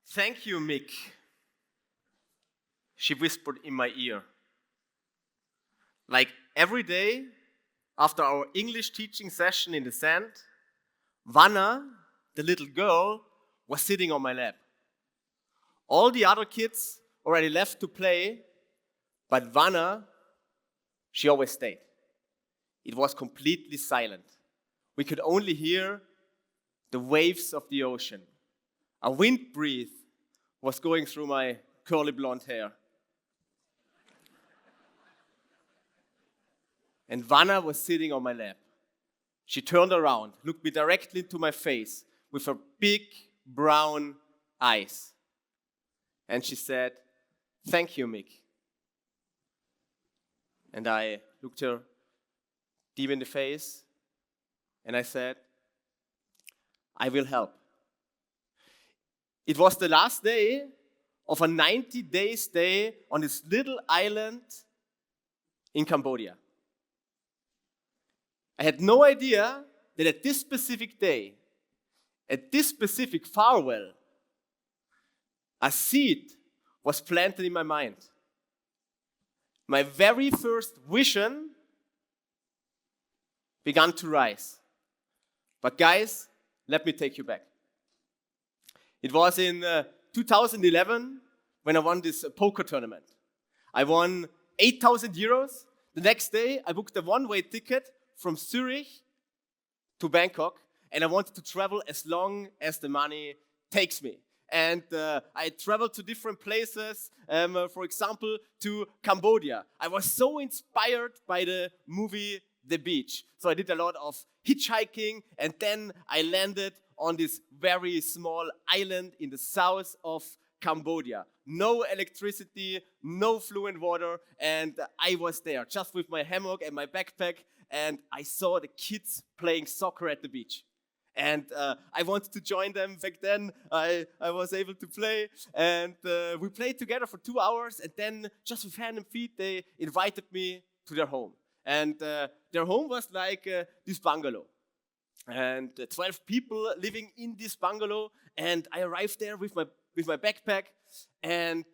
Thank you, Mick, she whispered in my ear. Like every day after our English teaching session in the sand, Vanna, the little girl, was sitting on my lap. All the other kids already left to play, but Vanna, she always stayed. It was completely silent. We could only hear the waves of the ocean. A wind breeze was going through my curly blonde hair. And Vanna was sitting on my lap. She turned around, looked me directly into my face with her big brown eyes. And she said, "Thank you, Mick." And I looked her deep in the face and I said, "I will help." It was the last day of a 90-day stay on this little island in Cambodia. I had no idea that at this specific day, at this specific farewell, a seed was planted in my mind. My very first vision began to rise. But guys, let me take you back. It was in 2011 when I won this poker tournament. I won 8,000 euros. The next day, I booked a one-way ticket from Zurich to Bangkok, and I wanted to travel as long as the money takes me. And I traveled to different places, for example, to Cambodia. I was so inspired by the movie The Beach. So I did a lot of hitchhiking, and then I landed on this very small island in the south of Cambodia. No electricity, no fluent water, and I was there just with my hammock and my backpack, and I saw the kids playing soccer at the beach. And I wanted to join them. Back then, I was able to play. And we played together for 2 hours. And then, just with hand and feet, they invited me to their home. And their home was like this bungalow. And 12 people living in this bungalow. And I arrived there with my backpack. And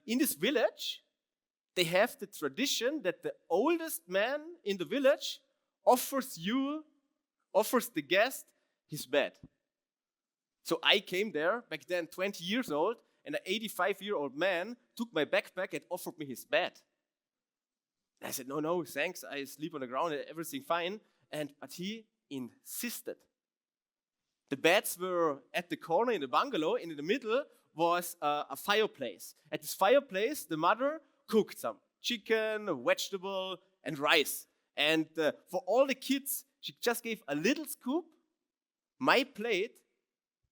in this village, they have the tradition that the oldest man in the village offers the guest his bed. So I came there, back then 20 years old, and an 85-year-old man took my backpack and offered me his bed. And I said, no, thanks, I sleep on the ground, everything fine. But he insisted. The beds were at the corner in the bungalow, and in the middle was a fireplace. At this fireplace, the mother cooked some chicken, vegetable, and rice. And for all the kids, she just gave a little scoop. My plate,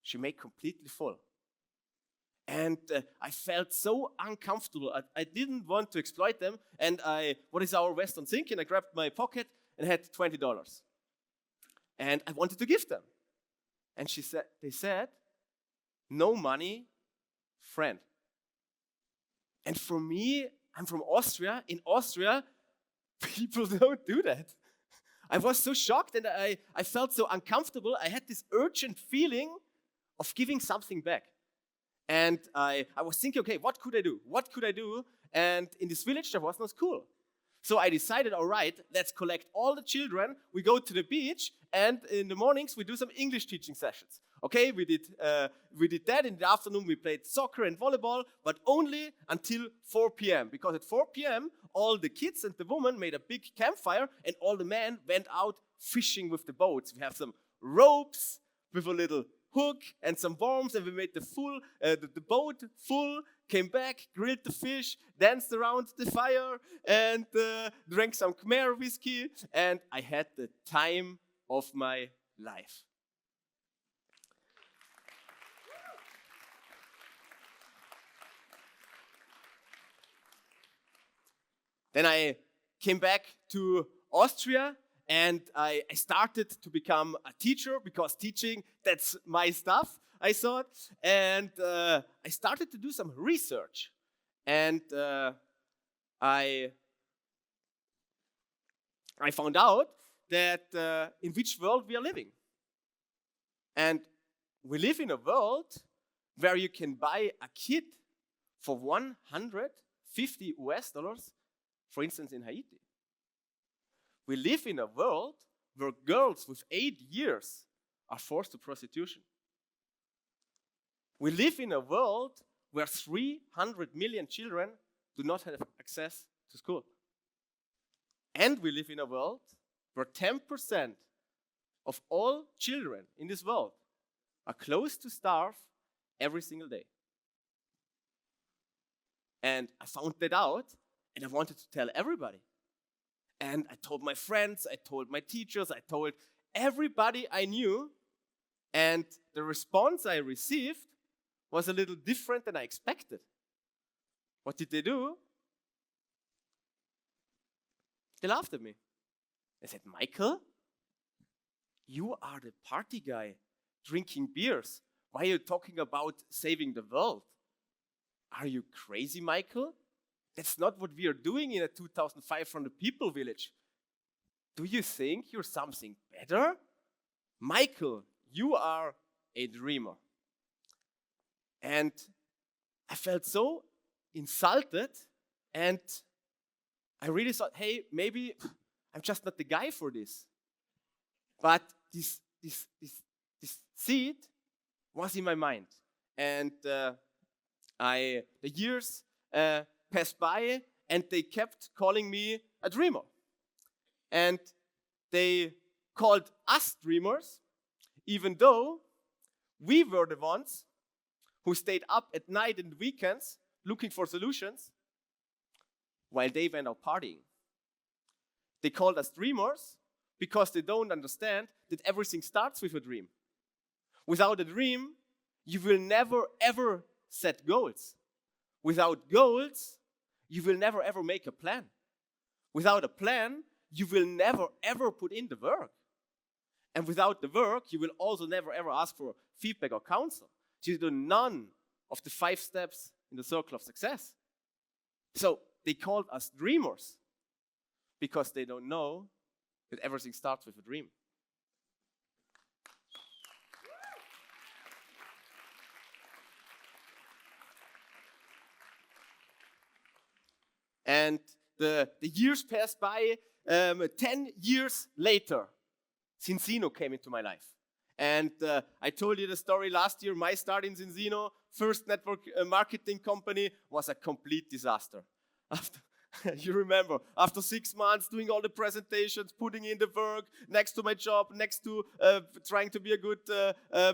she made completely full. And I felt so uncomfortable. I didn't want to exploit them. And what is our Western thinking? I grabbed my pocket and had $20. And I wanted to give them. And they said, "No money, friend." And for me, I'm from Austria. In Austria, people don't do that. I was so shocked and I felt so uncomfortable. I had this urgent feeling of giving something back. And I was thinking, okay, what could I do? What could I do? And in this village, there was no school. So I decided, all right, let's collect all the children. We go to the beach, and in the mornings, we do some English teaching sessions. Okay, we did that. In the afternoon, we played soccer and volleyball, but only until 4 p.m. Because at 4 p.m., all the kids and the women made a big campfire, and all the men went out fishing with the boats. We have some ropes with a little hook and some worms, and we made the boat full, came back, grilled the fish, danced around the fire, and drank some Khmer whiskey, and I had the time of my life. Then I came back to Austria, and I started to become a teacher, because teaching, that's my stuff, I thought. And I started to do some research. And I found out that in which world we are living. And we live in a world where you can buy a kid for $150, for instance, in Haiti. We live in a world where girls with 8 years are forced to prostitution. We live in a world where 300 million children do not have access to school. And we live in a world where 10% of all children in this world are close to starve every single day. And I found that out, and I wanted to tell everybody. And I told my friends, I told my teachers, I told everybody I knew, and the response I received was a little different than I expected. What did they do? They laughed at me. They said, Michael, you are the party guy drinking beers. Why are you talking about saving the world? Are you crazy, Michael? That's not what we are doing in a 2,500 people village. Do you think you're something better? Michael, you are a dreamer. And I felt so insulted, and I really thought, hey, maybe I'm just not the guy for this. But this seed was in my mind. And the years passed by, and they kept calling me a dreamer. And they called us dreamers, even though we were the ones who stayed up at night and weekends looking for solutions while they went out partying. They called us dreamers because they don't understand that everything starts with a dream. Without a dream, you will never ever set goals. Without goals, you will never ever make a plan. Without a plan, you will never ever put in the work. And without the work, you will also never ever ask for feedback or counsel. So you do none of the 5 steps in the circle of success. So they called us dreamers because they don't know that everything starts with a dream. And the years passed by. 10 years later, Zinzino came into my life. And I told you the story last year. My start in Zinzino, first network marketing company, was a complete disaster. You remember, after 6 months doing all the presentations, putting in the work, next to my job, next to trying to be a good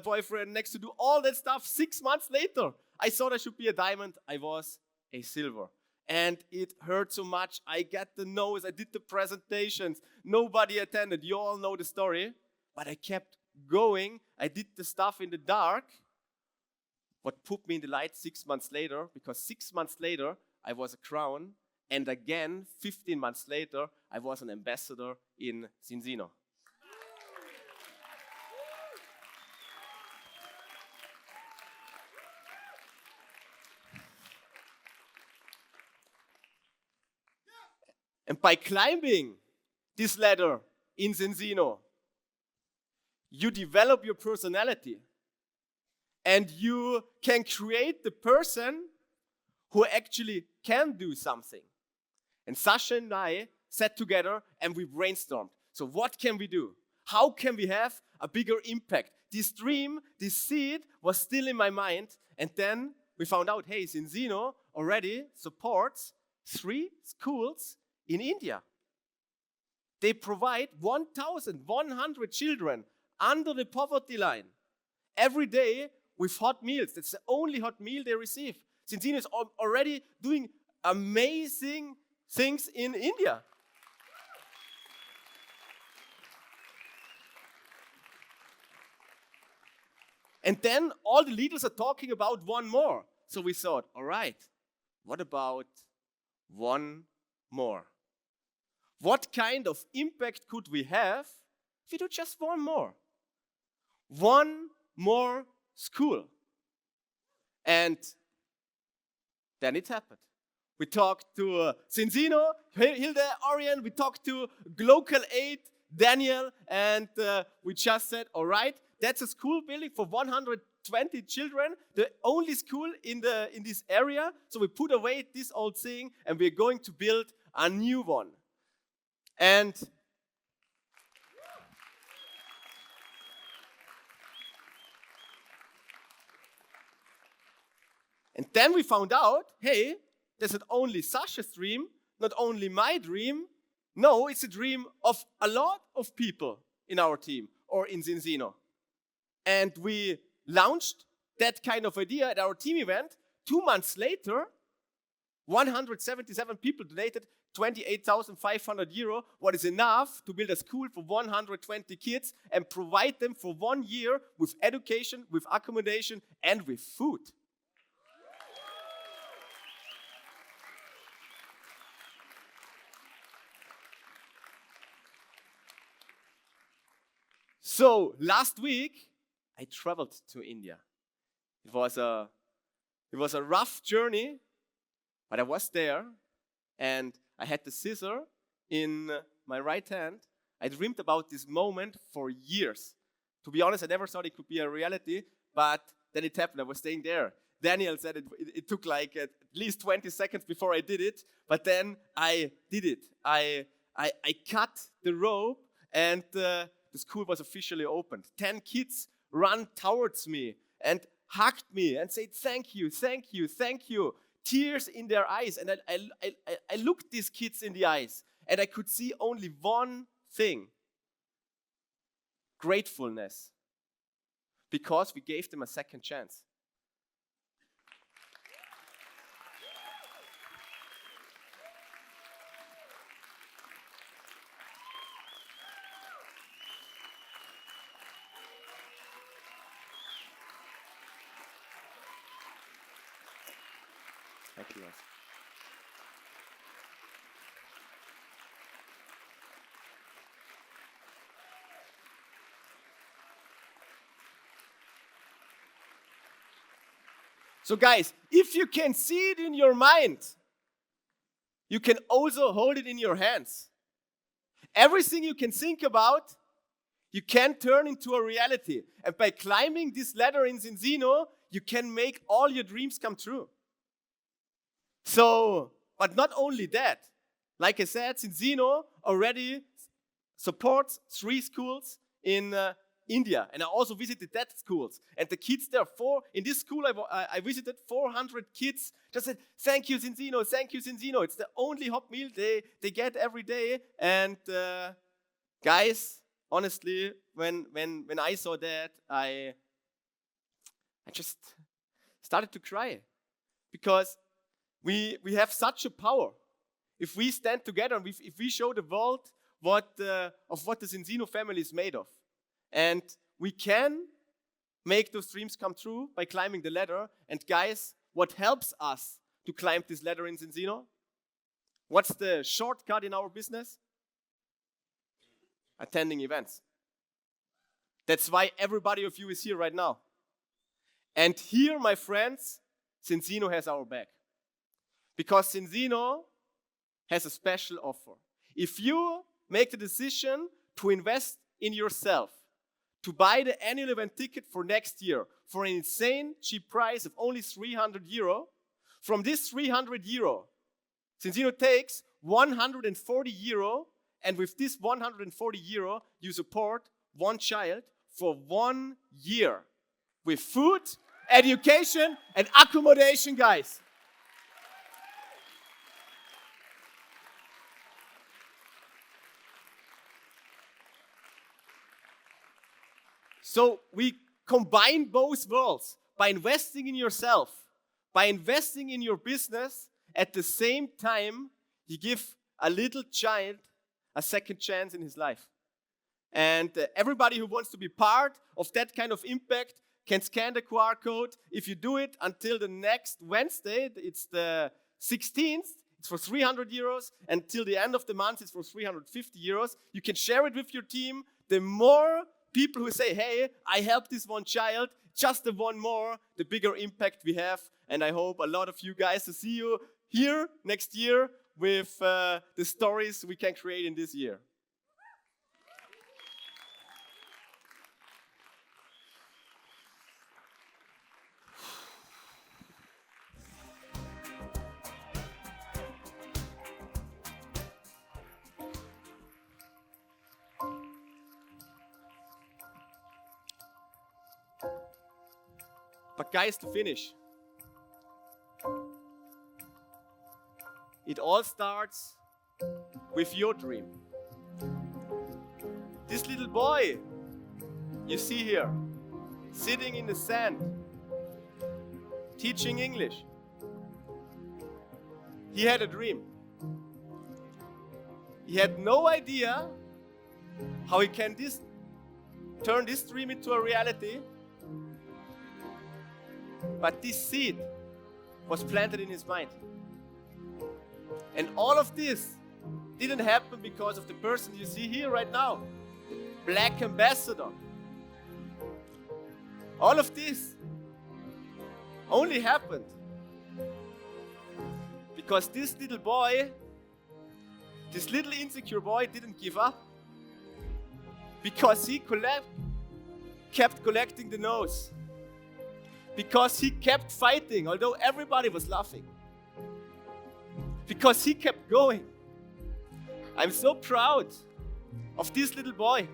boyfriend, next to do all that stuff, 6 months later, I thought I should be a diamond. I was a silver. And it hurt so much. I got the no's, I did the presentations, nobody attended. You all know the story. But I kept going. I did the stuff in the dark. What put me in the light 6 months later, because 6 months later, I was a crown. And again, 15 months later, I was an ambassador in Zinzino. And by climbing this ladder in Zinzino, you develop your personality. And you can create the person who actually can do something. And Sasha and I sat together and we brainstormed. So what can we do? How can we have a bigger impact? This dream, this seed was still in my mind. And then we found out, hey, Zinzino already supports 3 schools in India. They provide 1,100 children under the poverty line every day with hot meals. That's the only hot meal they receive. Zinzino is already doing amazing things in India. And then all the leaders are talking about one more. So we thought, all right, what about one more? What kind of impact could we have if we do just one more? One more school. And then it happened. We talked to Zinzino, Hilde, Orion, we talked to Local Aid, Daniel, and we just said, all right, that's a school building for 100 120 children, the only school in this area. So we put away this old thing and we're going to build a new one. And then we found out, hey, there's not only Sasha's dream, not only my dream. No, it's a dream of a lot of people in our team or in Zinzino. And we launched that kind of idea at our team event. 2 months later, 177 people donated 28,500 euro, what is enough to build a school for 120 kids and provide them for 1 year with education, with accommodation, and with food. So last week, I traveled to India. It was a rough journey, but I was there, and I had the scissor in my right hand. I dreamed about this moment for years. To be honest, I never thought it could be a reality, but then it happened. I was staying there. Daniel said it took like at least 20 seconds before I did it, but then I did it. I cut the rope, and the school was officially opened. 10 kids ran towards me and hugged me and said, thank you, thank you, thank you. Tears in their eyes. And I looked these kids in the eyes and I could see only one thing. Gratefulness. Because we gave them a second chance. Thank you, guys. So guys, if you can see it in your mind, you can also hold it in your hands. Everything you can think about, you can turn into a reality. And by climbing this ladder in Zinzino, you can make all your dreams come true. So, but not only that, like I said, Zinzino already supports 3 schools in India, and I also visited that schools. And the kids there, in this school I visited 400 kids, just said, thank you Zinzino, thank you Zinzino. It's the only hot meal they get every day. And guys, honestly, when I saw that, I just started to cry, because we have such a power. If we stand together and if we show the world what the Zinzino family is made of. And we can make those dreams come true by climbing the ladder. And guys, what helps us to climb this ladder in Zinzino? What's the shortcut in our business? Attending events. That's why everybody of you is here right now. And here, my friends, Zinzino has our back. Because Zinzino has a special offer. If you make the decision to invest in yourself, to buy the annual event ticket for next year for an insane cheap price of only 300 euro, from this 300 euro, Zinzino takes 140 euro, and with this 140 euro, you support one child for 1 year with food, education, and accommodation, guys. So we combine both worlds by investing in yourself, by investing in your business. At the same time, you give a little child a second chance in his life. And everybody who wants to be part of that kind of impact can scan the QR code. If you do it until the next Wednesday, it's the 16th, it's for 300 euros. Until the end of the month, it's for 350 euros. You can share it with your team. The more people who say, hey, I helped this one child, just the one more, the bigger impact we have. And I hope a lot of you guys to see you here next year with the stories we can create in this year. But guys, to finish, it all starts with your dream. This little boy you see here, sitting in the sand, teaching English. He had a dream. He had no idea how he can turn this dream into a reality. But this seed was planted in his mind. And all of this didn't happen because of the person you see here right now, Black Ambassador. All of this only happened because this little boy, this little insecure boy, didn't give up. Because he kept collecting the no's. Because he kept fighting, although everybody was laughing. Because he kept going. I'm so proud of this little boy.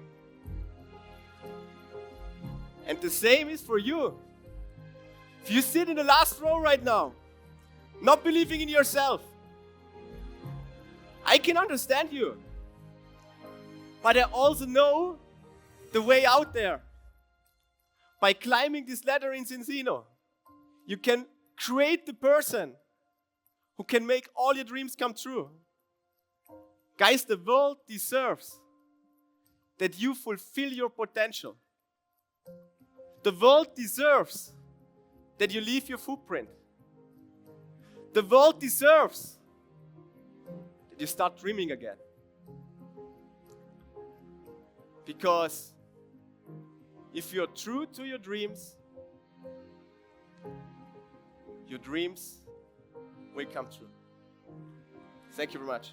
And the same is for you. If you sit in the last row right now, not believing in yourself, I can understand you. But I also know the way out there. By climbing this ladder in Cincino, you can create the person who can make all your dreams come true. Guys, the world deserves that you fulfill your potential. The world deserves that you leave your footprint. The world deserves that you start dreaming again. Because if you're true to your dreams will come true. Thank you very much.